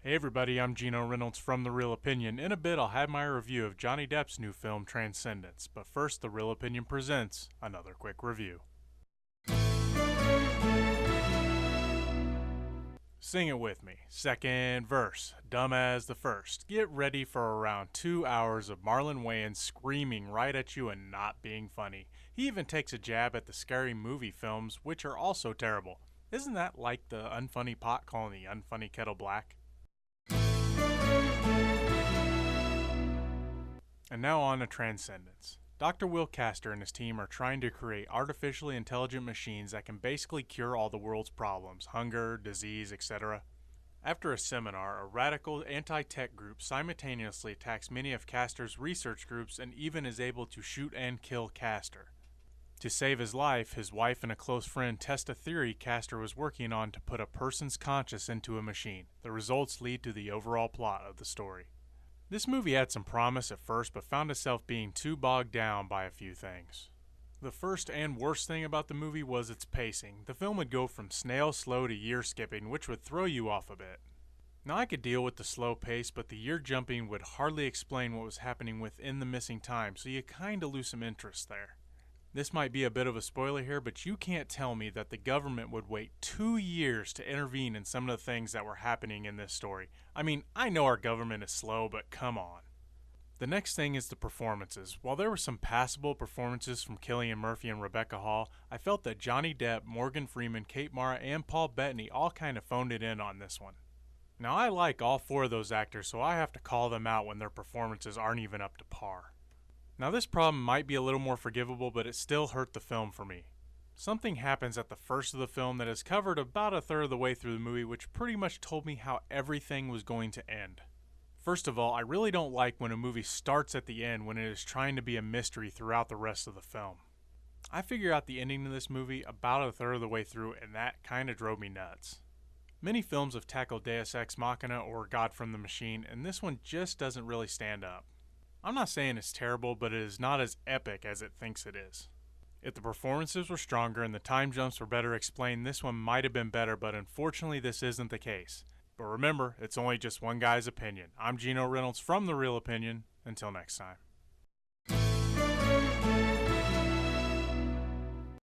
Hey everybody, I'm Geno Reynolds from The Real Opinion. In a bit, I'll have my review of Johnny Depp's new film, Transendence. But first, The Real Opinion presents another quick review. Sing it with me. Second verse, dumb as the first. Get ready for around 2 hours of Marlon Wayans screaming right at you and not being funny. He even takes a jab at the scary movie films, which are also terrible. Isn't that like the unfunny pot calling the unfunny kettle black? And now on to Transendence. Dr. Will Castor and his team are trying to create artificially intelligent machines that can basically cure all the world's problems, hunger, disease, etc. After a seminar, a radical anti-tech group simultaneously attacks many of Castor's research groups and even is able to shoot and kill Castor. To save his life, his wife and a close friend test a theory Castor was working on to put a person's conscience into a machine. The results lead to the overall plot of the story. This movie had some promise at first, but found itself being too bogged down by a few things. The first and worst thing about the movie was its pacing. The film would go from snail slow to year skipping, which would throw you off a bit. Now I could deal with the slow pace, but the year jumping would hardly explain what was happening within the missing time, so you kinda lose some interest there. This might be a bit of a spoiler here, but you can't tell me that the government would wait 2 years to intervene in some of the things that were happening in this story. I mean, I know our government is slow, but come on. The next thing is the performances. While there were some passable performances from Cillian Murphy and Rebecca Hall, I felt that Johnny Depp, Morgan Freeman, Kate Mara, and Paul Bettany all kind of phoned it in on this one. Now I like all 4 of those actors, so I have to call them out when their performances aren't even up to par. Now this problem might be a little more forgivable, but it still hurt the film for me. Something happens at the first of the film that is covered about a third of the way through the movie, which pretty much told me how everything was going to end. First of all, I really don't like when a movie starts at the end when it is trying to be a mystery throughout the rest of the film. I figured out the ending of this movie about a third of the way through, and that kinda drove me nuts. Many films have tackled Deus Ex Machina or God from the Machine, and this one just doesn't really stand up. I'm not saying it's terrible, but it is not as epic as it thinks it is. If the performances were stronger and the time jumps were better explained, this one might have been better, but unfortunately this isn't the case. But remember, it's only just one guy's opinion. I'm Geno Reynolds from The Real Opinion. Until next time.